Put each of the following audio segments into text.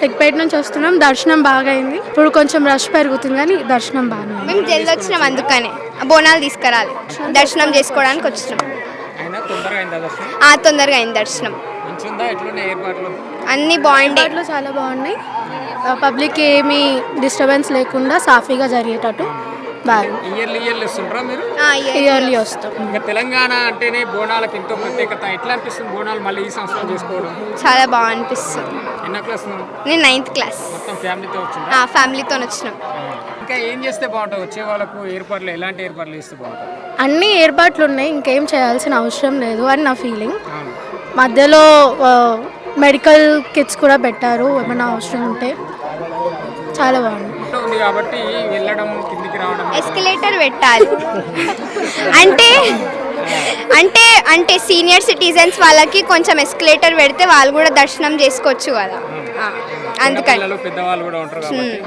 చెక్పేట నుంచి వస్తున్నాం. దర్శనం బాగా అయింది. ఇప్పుడు కొంచెం రష్ పెరుగుతుంది కానీ దర్శనం బాగానే ఉంది. మేము జల్ది వచ్చినాం, అందుకనే బోనాలు తీసుకురాలి, దర్శనం చేసుకోవడానికి వచ్చినాం. తొందరగా అయింది దర్శనం. అన్ని బాగుండే, చాలా బాగున్నాయి. పబ్లిక్ ఏమీ డిస్టర్బెన్స్ లేకుండా సాఫీగా జరిగేటట్టు ఇయర్లీ వస్తాం. తెలంగాణ అంటేనే బోనాలకు ఎంతో ప్రత్యేకత. ఎట్లా అనిపిస్తుంది బోనాలు మళ్ళీ ఈ సంవత్సరం చేసుకోవడం? చాలా బాగా అనిపిస్తుంది. ఎన్నో క్లాస్? నేను 9th క్లాస్. మొత్తం ఫ్యామిలీతో వచ్చినా? ఫ్యామిలీతో వచ్చినాం. ఇంకా ఏం చేస్తే బాగుంటుంది? వచ్చే వాళ్ళకు ఏర్పాట్లు ఎలాంటి ఏర్పాట్లు చేస్తే బాగుంటుంది? అన్ని ఏర్పాట్లు ఉన్నాయి, ఇంకేం చేయాల్సిన అవసరం లేదు అని నా ఫీలింగ్. మధ్యలో మెడికల్ కిట్స్ కూడా పెట్టారు, ఏమైనా అవసరం ఉంటే. చాలా బాగుంది కాబట్టి వెళ్ళడం, కిందికి రావడం. ఎస్కలేటర్ పెట్టాలి అంటే అంటే అంటే సీనియర్ సిటిజన్స్ వాళ్ళకి కొంచెం ఎస్కలేటర్ పెడితే వాళ్ళు కూడా దర్శనం చేసుకోవచ్చు కదా, అందుకని పెద్దవాళ్ళు కూడా ఉంటారు కాబట్టి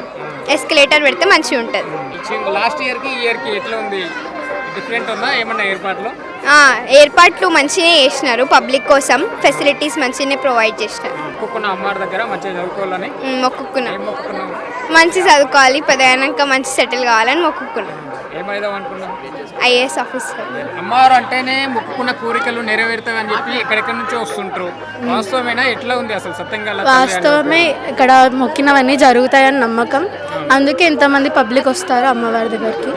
ఎస్కలేటర్ పెడితే మంచిగా ఉంటుంది. లాస్ట్ ఇయర్కి ఈ ఇయర్కి ఎట్లా ఉంది? డిఫరెంట్ ఉందా ఏమన్నా ఏర్పాట్లు? ఏర్పాట్లు మంచిగా చేసినారు, పబ్లిక్ కోసం ఫెసిలిటీస్ మంచిగానే ప్రొవైడ్ చేసినారు. మొక్కుకున్న అమ్మవారి దగ్గర మంచిగా చదువుకోవాలని మొక్కుకున్నాం. మంచి చదువుకోవాలి, పెద్దయినాక మంచి సెటిల్ కావాలని మొక్కుకున్నాం. ఏమైదాం అనుకున్నాం? IAS officer. అమ్మవారు అంటేనే మొక్కుకున్న కోరికలు నెరవేరుతాయని చెప్పి ఎక్కడెక్కడి నుంచో వస్తుంటారు. వాస్తవమేనా? ఎట్లా ఉంది అసలు సత్యంగా? వాస్తవమే, ఇక్కడ మొక్కినవన్నీ జరుగుతాయని నమ్మకం, అందుకే ఇంతమంది పబ్లిక్ వస్తారు అమ్మవారి దగ్గరికి.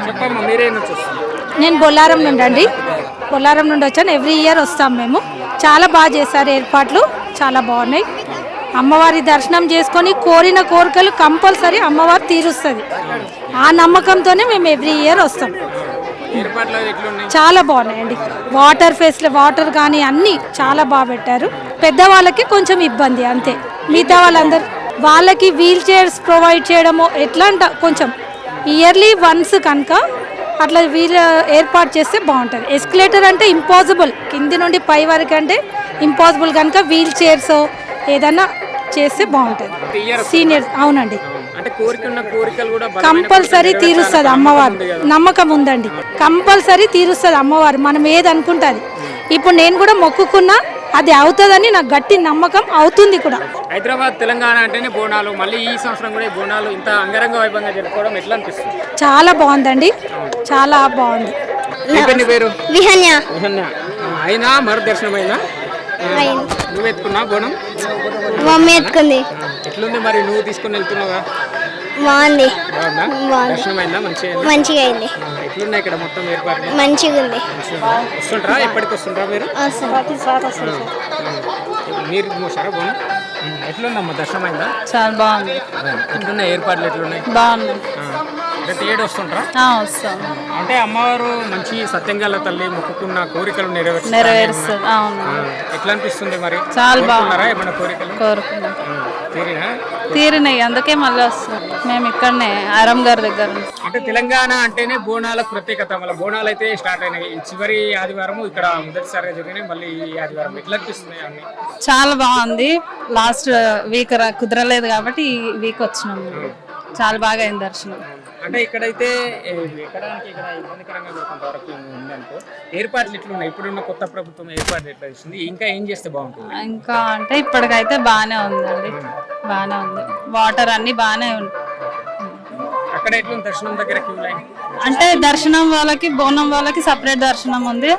చెప్పమ్మా, మీరే నుంచి వస్తారు? నేను బొల్లారం నుండి అండి, బొల్లారం నుండి వచ్చాను. ఎవ్రీ ఇయర్ వస్తాం మేము. చాలా బాగా చేశారు ఏర్పాట్లు, చాలా బాగున్నాయి. అమ్మవారి దర్శనం చేసుకొని కోరిన కోరికలు కంపల్సరీ అమ్మవారు తీరుస్తుంది. ఆ నమ్మకంతోనే మేము ఎవ్రీ ఇయర్ వస్తాం. చాలా బాగున్నాయండి. వాటర్ కానీ అన్నీ చాలా బాగా పెట్టారు. పెద్దవాళ్ళకి కొంచెం ఇబ్బంది అంతే, మిగతా వాళ్ళకి వీల్ చైర్స్ ప్రొవైడ్ చేయడము ఎట్లా అంట కొంచెం ఇయర్లీ వన్స్ కనుక అట్లా వీళ్ళు ఏర్పాటు చేస్తే బాగుంటుంది. ఎస్కలేటర్ అంటే ఇంపాసిబుల్, కింది నుండి పై వరకు అంటే ఇంపాసిబుల్ కనుక వీల్ చైర్స్ ఏదన్నా చేస్తే బాగుంటుంది. సీనియర్స్ అవునండి, కంపల్సరీ తీరుస్తుంది అమ్మవారు. నమ్మకం ఉందండి, కంపల్సరీ తీరుస్తుంది అమ్మవారు. మనం ఏది అనుకుంటుంది. ఇప్పుడు నేను కూడా మొక్కుకున్నా, అది అవుతుందని నాకు గట్టి నమ్మకం, అవుతుంది కూడా. హైదరాబాద్ తెలంగాణ అంటేనే బోనాలు, మళ్ళీ ఈ సంవత్సరం కూడా బోనాలు ఇంత అంగరంగ వైభవంగా జరుపుకోవడం ఎట్లా అనిపిస్తుంది? చాలా బాగుందండి, చాలా బాగుంది. పేరు విహన్య. అయినా మరి దర్శనం అయినా నువ్వు ఎత్తుకున్నా బోనం? మమ్మీ ఎత్తుకుంది. ఎట్లుంది మరి నువ్వు తీసుకుని వెళ్తున్నావా? బాగుంది. దర్శనం అయిందా? మంచిగా అయింది. ఎట్లున్నాయి ఇక్కడ మొత్తం ఏర్పాట్లు? మంచిగా ఉంది. వస్తుంటారా? ఎప్పటికి వస్తుంటారా మీరు? మీరు మోసారా బోనం? ఎట్లుందమ్మా దర్శనం అయిందా? చాలా బాగుంది. ఎట్లున్నాయి ఏర్పాట్లు? ఎట్లున్నాయి? బాగున్నాయి. ప్రతి ఏడు వస్తుంటారా? వస్తాం. అంటే అమ్మవారు మంచి సత్యంగల తల్లి, మొక్కుకున్న కోరికలు నెరవేరుస్తుంది. ఎట్లా అనిపిస్తుంది మరి? చాలా బాగున్నారా? ఏమైనా కోరికలు తీరినాయి, అందుకే మళ్ళీ వస్తాం. మేము ఇక్కడనే ఆరం గారి దగ్గర. అంటే తెలంగాణ అంటేనే బోనాలకు ప్రత్యేకత. మళ్ళీ బోనాలు అయితే స్టార్ట్ అయినాయి. చివరి ఆదివారం ఇక్కడ మొదటిసారిగా జరిగినాయి, మళ్ళీ ఈ ఆదివారం ఎట్లా అనిపిస్తుంది అన్ని? చాలా బాగుంది. లాస్ట్ వీక్ కుదరలేదు కాబట్టి ఈ వీక్ వచ్చినాం. చాలా బాగా అయింది దర్శనం. అంటే ఇక్కడైతే ఎక్కడానికి ఇక్కడ ఇబ్బందికరంగా వరకు ఉందనుకో, ఏర్పాట్లు ఎట్లున్నాయి? ఇప్పుడున్న కొత్త ప్రభుత్వం ఏర్పాట్లు ఎట్లా ఇస్తుంది? ఇంకా ఏం చేస్తే బాగుంటుంది? ఇంకా అంటే ఇప్పటికైతే బాగానే ఉందండి, బాగానే ఉంది. వాటర్ అన్ని బాగానే ఉంది. అక్కడ ఎట్లుంది దర్శనం దగ్గర క్యూ లైన్? అంటే దర్శనం వాళ్ళకి, బోనం వాళ్ళకి సపరేట్ దర్శనం ఉంది,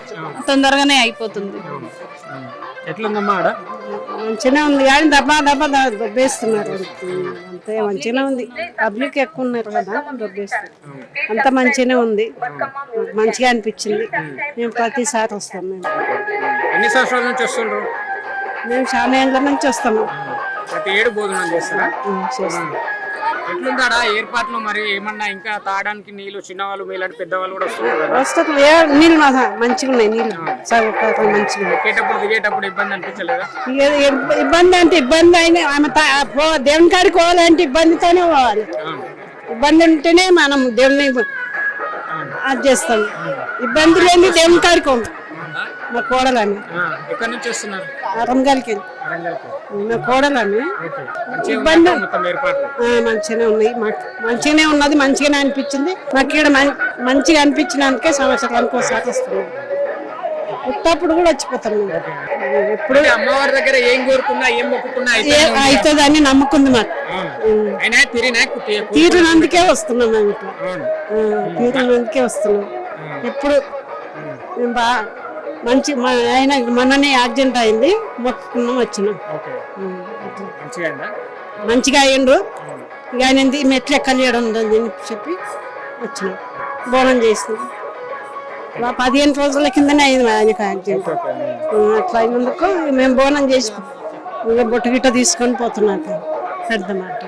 తొందరగానే అయిపోతుంది. ఎట్లుందమ్మా ఆడ? మంచిగా ఉంది కానీ దబ్బా దొబ్బేస్తున్నారు అంతే. మంచిగానే ఉంది, పబ్లిక్ ఎక్కువ ఉన్నారు కదా, దొబ్బేస్తారు. అంత మంచిగానే ఉంది, మంచిగా అనిపించింది. మేము ప్రతిసారి వస్తాం. మేము ఎన్ని సంవత్సరాల నుంచి వస్తుండ్రు? మేము చాలా ఏళ్ళ నుంచి వస్తాము. ప్రతి ఏడు భోజనం చేస్తారా? ఎట్లుందాడా ఏర్పాట్లు? మరి ఏమన్నా ఇంకా తాగడానికి నీళ్లు, చిన్నవాళ్ళు మీలాంటి పెద్దవాళ్ళు కూడా వస్తారు. నీళ్ళు మంచిగా ఉన్నాయి, నీళ్ళు మంచిగా. ఎక్కేటప్పుడు దిగేటప్పుడు ఇబ్బంది అనిపించలేదా? ఇబ్బంది అంటే ఇబ్బంది అయినా ఆమె దేవుని కాడికి పోవాలంటే ఇబ్బందితోనే పోవాలి. ఇబ్బంది ఉంటేనే మనం దేవుని అది చేస్తాం. ఇబ్బంది లేని దేవుని కాడికి మా కోడలని. ఎక్కడి నుంచి వస్తున్నారు? అరంగల్కి. మా కోడలని. ఇబ్బంది మంచిగానే ఉన్నాయి, మాకు మంచిగానే ఉన్నది, మంచిగానే అనిపించింది. మాకు ఇక్కడ మంచిగా అనిపించినందుకే సంవత్సరానికి ఒకసారి వస్తున్నాం. ఉత్తప్పుడు కూడా వచ్చిపోతాం మేము. ఎప్పుడు అంటే అమ్మవారి దగ్గర ఏం కోరుకున్నా ఏం మొక్కుకున్నా అయితేనే ఉంది. అవుతుందని నమ్ముకుంది మాకు. అవును. అయినా తిరిగినా తీరినందుకే వస్తున్నాం మేము ఇట్లా. అవును. తీరినందుకే వస్తున్నాం. ఎప్పుడు మేము మంచి మా ఆయన మొన్ననే యాక్సిడెంట్ అయింది, మొక్కుకున్నాం వచ్చినాం. ఓకే. మంచిగా అయిందా? మంచిగా అయ్యిండు. ఇక ఆయన మెట్లు ఎక్కలేయడం ఉందని చెప్పి వచ్చినాం, బోనం చేసినాం. 15 రోజుల కిందనే అయింది ఆయనకు యాక్సిడెంట్. అట్లా అయినందుకు మేము బోనం చేసి బొట్టు గిట్ట తీసుకొని పోతున్నాం పెద్ద మాట.